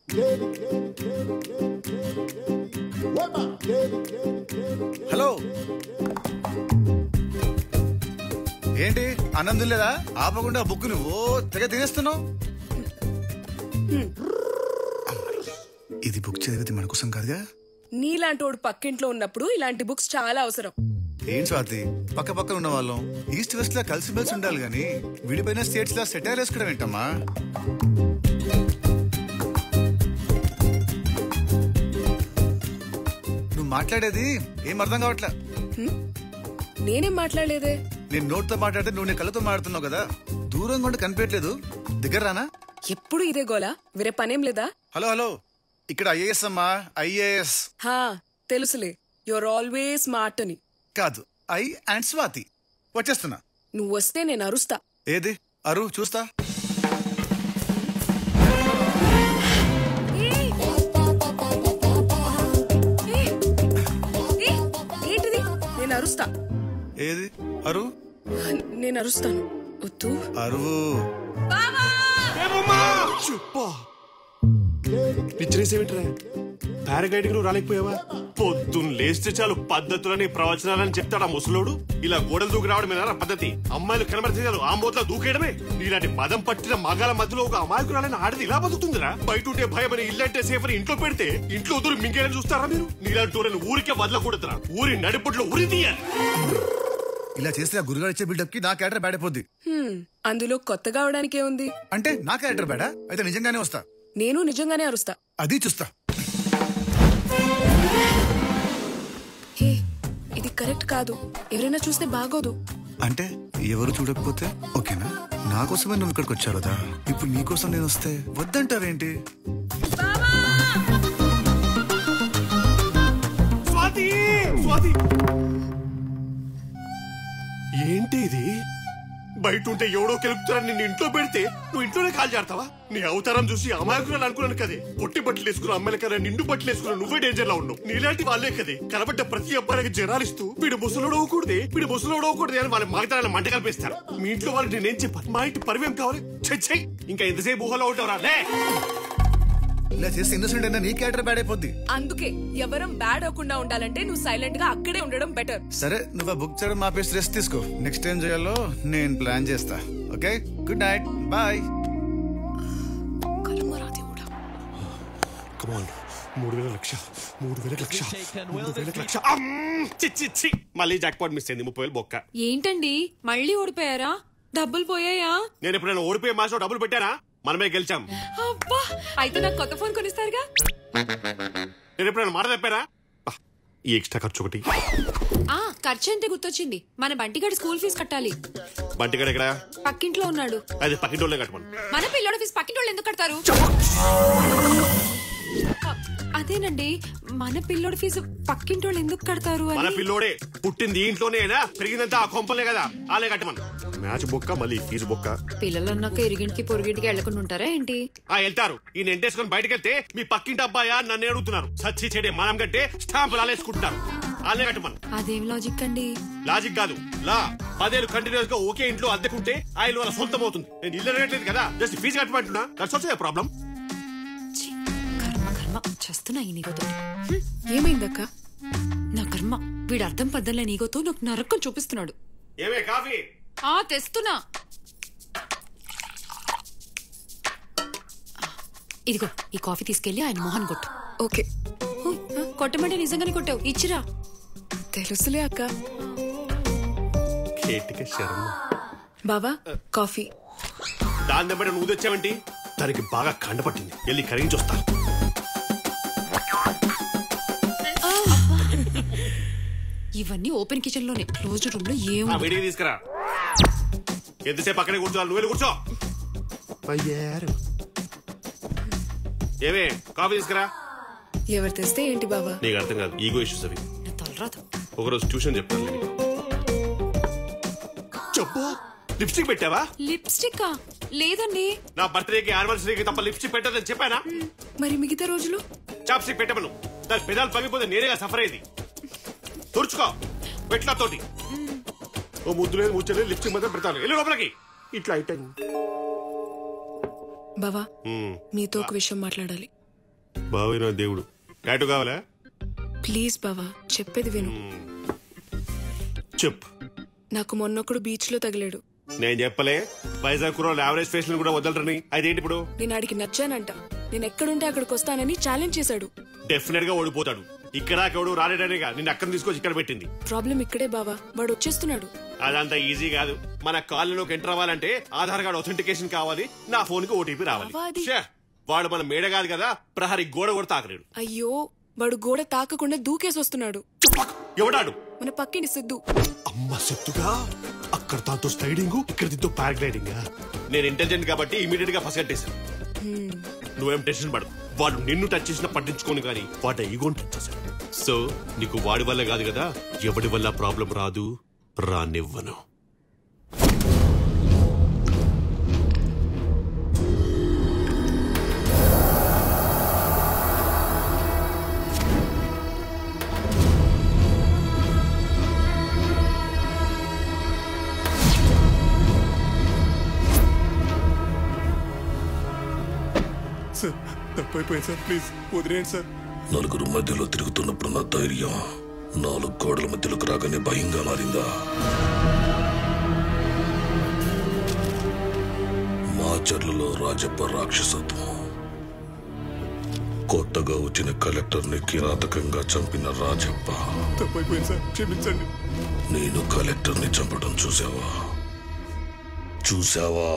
Hello, ఏంటి ఆనందం లేదా? ఆపకుండా బుక్ నువ్వు తెగ తినేస్తున్నావు. ఇది బుక్ చదివితే మన కోసం కాదుగా. నీలాంటోడు పక్కింట్లో ఉన్నప్పుడు ఇలాంటి బుక్స్ చాలా అవసరం. ఏం స్వాతి, పక్క పక్కన ఉన్న వాళ్ళం ఈస్ట్ వెస్ట్ లా కలిసి మెలిసి ఉండాలి గాని విడిపోయిన స్టేట్స్ లా సెటైర్ వేసుకోవడం ఏంటమ్మా? నువ్వు మాట్లాడేది ఏం అర్థం కావట్లే. నేనేం మాట్లాడలేదే. నేను నోట్తో మాట్లాడితే నువ్వు నీ కళ్ళతో మాట్లాడుతున్నావు కదా. దూరంగా ఉండి కనిపించట్లేదు, దగ్గర రానా? ఎప్పుడు ఇదే గోలా, వేరే పనేం లేదా? హలో హలో, ఇక్కడ ఐఏఎస్ అమ్మా, ఐఏఎస్. హా తెలుసులే, యువర్ ఆల్వేస్ స్మార్ట్ అని. కాదు, ఐ అండ్ స్వాతి. వచ్చేస్తున్నా. నువ్వు వస్తే నేను అరుస్తా. ఏది అరు చూస్తా. ఏంటిది? నేను అరుస్తా. ఏది అరు? నేను అరుస్తాను. వద్దు అరువు. పిచ్చరేసేమిట్రా? పారాగ్లైడింగ్ నువ్వు రాలేకపోయావా? పొద్దున్న లేస్తే చాలు పద్ధతులని ప్రవచనాలని చెప్తాడా ముసలోడు. ఇలా గోడలు దూకి రావడమేనా పద్ధతి? అమ్మాయిలు కనబడితే చాలు ఆ మూతలో దూకేయడమే. నీలాంటి మదం పట్టిన మగాల మధ్యలో ఒక అమాయకురాలని ఆడది ఇలా బతుకుతుందిరా? బయట ఉంటే భయం అని, ఇల్లంటే సేఫ్ అని ఇంట్లో పెడితే ఇంట్లో దూరం మింగేయడం చూస్తారా మీరు? నీలాంటి ఊరిని ఊరికే వదలకూడదురా. ఊరి నడిపట్లో ఉరి తీయాలి. ఇలా చేస్తే ఆ గురుగారు ఇచ్చే బిల్డప్ కి నా క్యారెక్టర్ బ్యాడ్ అయిపోద్ది. అందులో కొత్తగా అవడానికే ఉంది. అంటే నా క్యారెక్టర్ బ్యాడా? అయితే నిజంగానే వస్తా. నేను నిజంగానే అరుస్తా. అది చూస్తా. హే, ఇది కరెక్ట్ కాదు. ఎవరైనా చూస్తే బాగోదు. అంటే ఎవరు చూడకపోతే ఓకేనా? నా కోసమే నువ్వు ఇక్కడికి వచ్చావు కదా. ఇప్పుడు నీ కోసం నేను వస్తే వద్దంటావేంటి? స్వాతి, స్వాతి, ఏంటి ఇది? బయట ఉంటే ఎవడో కెలుపుతారని నిన్ను ఇంట్లో పెడితే నువ్వు ఇంట్లోనే కాల్ చేస్తావా? నీ అవతారం చూసి అమాయకురాలు అనుకున్నాను కదే. పొట్టి బట్టలు వేసుకున్న అమ్మాయిల కదా, నిండు బట్టలు వేసుకున్న నువ్వే డేంజర్ లో ఉన్నావు. నీలాంటి వాళ్ళే కదే కనబడ్డ ప్రతి అబ్బాయికి జనాలిస్తూ వీడు ముసలోడవకూడదే, వీడు ముసలోడవకూడదే అని వాళ్ళ మాగతారాల మంట కల్పిస్తారు. మీ ఇంట్లో వాళ్ళకి నేనేం చెప్పాను? మా ఇంటి పరివేం కావాలి? చెయ్యి. ఇంకా ఎంతసేపు ఊహలో ఉంటావురా? ఇలా చేస్తే ఇన్నోసెంట్ అయినా నీ క్యారెక్టర్ బ్యాడ్ అయిపోద్ది. అందుకే ఎవరం బ్యాడ్ అవ్వకుండా ఉండాలంటే నువ్వు సైలెంట్ గా అక్కడే ఉండడం బెటర్. సరే, నువ్వు బుక్ చేయడం ఆపేసి రెస్ట్ తీసుకో. నెక్స్ట్ టైం చేయాలో నేను ప్లాన్ చేస్తా. Okay, good night, bye. 3,00,000 మళ్ళీ జాక్పాట్ మిస్ అయింది. 30,000 బొక్క. ఏంటండి మళ్ళీ ఓడిపోయారా? డబ్బులు పోయాయా? నేను ఎప్పుడైనా ఓడిపోయే మాసం డబ్బులు పెట్టానా? మనమే గెలిచాం. అబ్బా, అయితే నాకు కొత్త ఫోన్ కొనిస్తారుగా. నేను ఎప్పుడైనా మాట తప్పారా? ఈ ఎక్స్ట్రా ఖర్చు ఒకటి. ఖర్చు అంటే గుర్తొచ్చింది, మన బంటిగాడి స్కూల్ ఫీజు కట్టాలి. బంటిగాడు ఎక్కడ? పక్కింట్లో ఉన్నాడు. అది పక్కింటోళ్ళే కట్టమను. మన పిల్లోడి ఫీజు పక్కింటోళ్ళు ఎందుకు కడతారు? అదేనండి, మన పిల్లోడి ఫీజు పక్కింటోళ్ళు ఎందుకు కడతారు? మన పిల్లోడే పుట్టింది ఇంట్లోనేనా, పెరిగిందంతా ఆ కొంపలే కదా, ఆలే కట్టమను. మ్యాచ్ బొక్క, మళ్ళీ ఫీజు బొక్క. పిల్లలు అన్నాక ఇరిగింటికి పొరుగింటికి వెళ్లకుండా ఉంటారా ఏంటి? వెళ్తారు. ఈయన ఎంటేసుకొని బయటకు వెళ్తే మీ పక్కింటి అబ్బాయా నన్ను అడుగుతున్నారు. సచ్చి చెడే మనం కట్టే స్టాంపులు ఆలేసుకుంటున్నారు. ఆలే కట్టమను. అదేం లాజిక్ అండి? లాజిక్ కాదు, లా. 10 ఏళ్ళు కంటిన్యూస్ గా ఒకే ఇంట్లో అద్దెకుంటే ఆయన వాళ్ళ సొంతం అవుతుంది. నేను ఇల్లు అడగట్లేదు కదా, జస్ట్ ఫీజు కట్టమంటున్నా. That's also a problem. చేస్తున్నా ఈ నీగోతో. ఏమైందక్క? నా కర్మ, వీడు అర్థం పద్దలే నీగోతో నాకు నరకం చూపిస్తున్నాడు. ఏమే కాఫీ? తెస్తున్నా. ఇదిగో ఈ కాఫీ తీసుకెళ్లి ఆయన మోహన్ కొట్టు. ఓకే. కొట్టమంటే నిజంగానే కొట్టావు, ఇచ్చిరా. తెలుసులే అక్క. శర్మ బావా, కాఫీ. దాని దెబ్బ నువ్వు తెచ్చావంటి? దానికి బాగా కండపట్టింది, వెళ్ళి కరిగించొస్తా. ఇవన్నీ ఓపెన్ కిచెన్ లోనే, క్లోజ్డ్ రూమ్ లో ఏం వేడిగా తీసుకురా. ఎంతసేపు అక్కడే కూర్చోవాలి, నువ్వు వెళ్ళి కూర్చో. ఏమే కాఫీ తీసుకురా. ఎవరు తెస్తే ఏంటి బావా? నీకు అర్థం కాదు, ఈగో ఇష్యూస్ అవి. తలరాదు. ఒకరోజు ట్యూషన్ చెప్తాను. చెప్పు, లిప్స్టిక్ పెట్టావా? లిప్స్టిక్ లేదండి. నా బర్త్డేకి యానివర్సరీకి తప్ప లిప్స్టిక్ పెట్టదని చెప్పానా? మరి మిగతా రోజులు? చాప్స్టిక్ పెట్టమను. దాని పెదాలు పగిపోతే నేనేగా సఫర్ అయింది. తుడుచుకో పెట్ల తోటి. ఓ ముద్దు లేదు ముచ్చలేదు, లిప్స్టిక్ మాత్రం పెడతాను. వెళ్ళి లోపలికి. ఇట్లా అయిపోయింది. బావా, మీతో ఒక విషయం మాట్లాడాలి. బావే నా దేవుడు. టాటూ కావాలా? ప్లీజ్ బావా చెప్పేది విను. చెప్పు. నాకు మొన్నొక్కడు బీచ్ లో తగిలాడు. నేను చెప్పలే వైజాగ్ కుర్రోళ్ళు యావరేజ్ ఫేస్ కూడా వదలరని. అదేంటి ఇప్పుడు? నేను ఆడికి నచ్చానంట. నేను ఎక్కడుంటే అక్కడికి వస్తానని ఛాలెంజ్ చేశాడు. డెఫినెట్ గా ఓడిపోతాడు. ఇక్కడ ఎవడు రాలేడనేగా నిన్ను అక్కడ తీసుకొచ్చి ఇక్కడ పెట్టింది. ప్రాబ్లం ఇక్కడే బావా, వాడు వచ్చేస్తున్నాడు. అదంతా ఈజీ కాదు. మన కాలనీలోకి ఎంటర్ అవ్వాలంటే ఆధార్ కార్డ్ అథెంటికేషన్ కావాలి, నా ఫోన్ కి ఓటీపీ రావాలి. ఛే, వాడు మన మేడ కాదు కదా, ప్రహరీ గోడ కూడా తాకలేడు. అయ్యో, వాడు గోడ తాకకుండా దూకేసి వస్తున్నాడు. ఎవడాడు? మన పక్కింటి సిద్ధు. అమ్మ సిద్ధుగా? అక్కడ తాతో స్లైడింగ్, ఇక్కడ దిద్దు పారాగ్లైడింగ్. నేను ఇంటెలిజెంట్ కాబట్టి ఇమీడియట్ గా పసిగట్టేశాను. నువ్వేం టెన్షన్ పడదు. వాడు నిన్ను టచ్ చేసినా పట్టించుకోను గానీ వాడు ఈగోని టచ్ చేశాడు. సో నీకు వాడి వల్ల కాదు కదా, ఎవడి వల్ల ప్రాబ్లం రాదు, రానివ్వను. సార్ తప్పైపోయింది సార్, ప్లీజ్ వదిలేయండి సార్. నలుగురు మధ్యలో తిరుగుతున్నప్పుడు నా ధైర్యం 4 గోడల మధ్యలోకి రాగానే భయంగా మారిందా? మాచర్లలో రాజప్ప రాక్షసత్వం, కొత్తగా వచ్చిన కలెక్టర్ని కిరాతకంగా చంపిన రాజప్ప. తప్పైపోయింది సార్, క్షమించండి. నేను కలెక్టర్ని చంపడం చూసావా? చూస్తావా?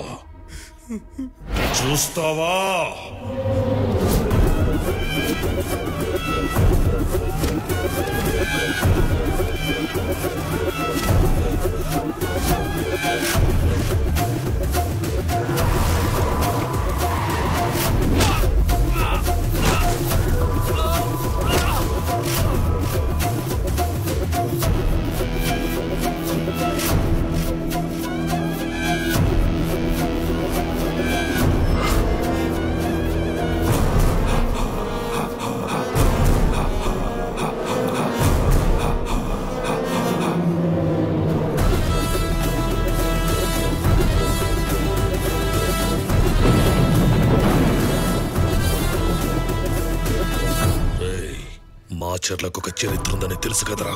మాచర్లకు ఒక చరిత్ర ఉందని తెలుసు కదరా.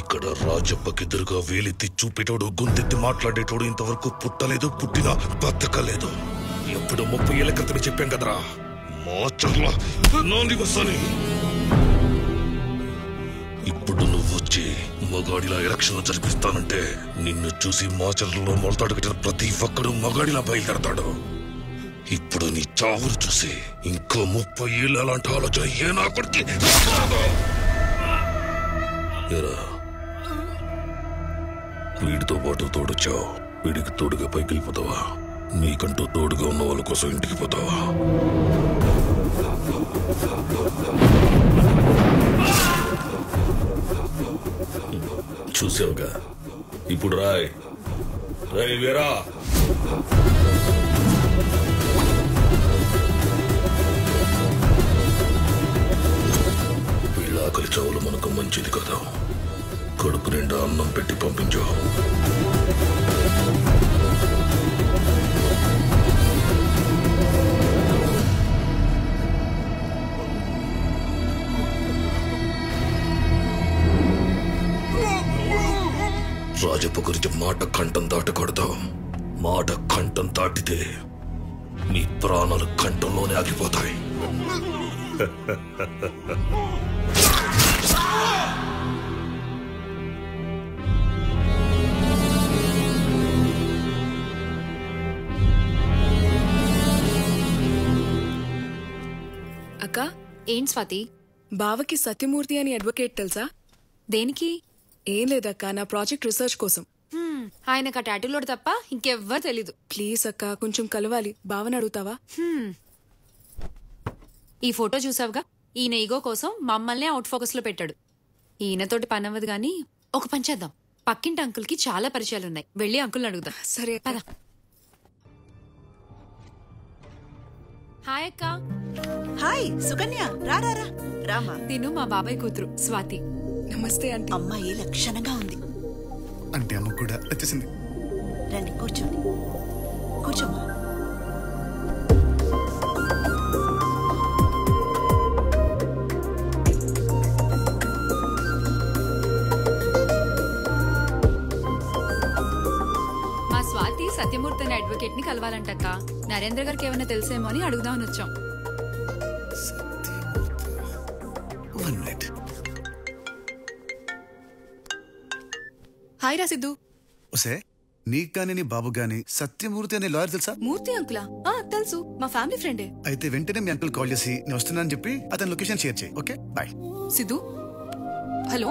ఇక్కడ రాజప్పకెదురుగా వేలెత్తి చూపేటోడు, గొంతెత్తి మాట్లాడేటోడు ఇంతవరకు పుట్టలేదు, పుట్టినా బతకలేదు. ఎప్పుడు 30 ఏళ్ల క్రితమే చెప్పాం కదరా, మాచర్ల నా నివసని. ఇప్పుడు నువ్వు వచ్చి మగాడిలా ఎలక్షన్లు జరిపిస్తానంటే నిన్ను చూసి మాచర్లలో మొలతాడు కట్టిన ప్రతి ఒక్కడు మగాడిలా బయలుదేరతాడు. ఇప్పుడు నీ చావును చూసి ఇంకో 30 ఏళ్ళు అలాంటి ఆలోచన ఏ నా కొడుకు. వీడితో పాటు తోడొచ్చావు, వీడికి తోడుగా పైకి వెళ్ళిపోతావా? నీకంటూ తోడుగా ఉన్న వాళ్ళ కోసం ఇంటికి పోతావా? చూసావుగా, ఇప్పుడు రాయ్ వీరా. ఆకలి చావులు మనకు మంచిది కదా. కడుపు నిండా అన్నం పెట్టి పంపించు. రాజప్ప గురించి మాట కంఠం దాటకూడదు. మాట కంఠం దాటితే నీ ప్రాణాలు కంఠంలోనే ఆగిపోతాయి. అక్క, ఏం స్వాతి? బావకి సత్యమూర్తి అని అడ్వకేట్ తెలుసా? దేనికి? ఏం లేదక్క, నా ప్రాజెక్ట్ రీసెర్చ్ కోసం. ఆయనకు ఆ టాటూలోడు తప్ప ఇంకెవ్వరు తెలీదు. ప్లీజ్ అక్క, కొంచెం కలవాలి. బావని అడుగుతావా? ఈ ఫోటో చూసావుగా, ఈయన ఈగో కోసం మమ్మల్ని అవుట్ ఫోకస్ లో పెట్టాడు. ఈయనతోటి పని అవ్వదు గానీ ఒక పని చేద్దాం. పక్కింటి అంకుల్ కి చాలా పరిచయాలున్నాయి, వెళ్ళి అంకుల్ని అడుగుదాం. సరే పద. హాయ్ అక్క. హాయ్ సుకన్య, రారా రామా. తిను మా బాబాయ్ కూతురు స్వాతి. నమస్తే ఆంటీ. అమ్మాయి లక్షణంగా ఉంది. అంటే అమ్మ కూడా వచ్చేసింది. రండి కూర్చోండి. కూర్చోమ్మా. సత్యమూర్తి అనే అడ్వకేట్ ని కలవాలంటక్క. నరేంద్ర గారికి ఏమైనా తెలిసేమో అని అడుగుదామని వచ్చాం. హాయ్ రా సిద్ధు. ఒసే నీకు గాని నీ బాబు గాని సత్యమూర్తి అనే లాయర్ తెలుసా? మూర్తి అంకులా? తెలుసు, మా ఫ్యామిలీ ఫ్రెండే. అయితే వెంటనే మీ అంకుల్ కాల్ చేసి నేను వస్తున్నానని చెప్పి అతని లొకేషన్ షేర్ చేయి. Okay bye. సిద్ధు, హలో.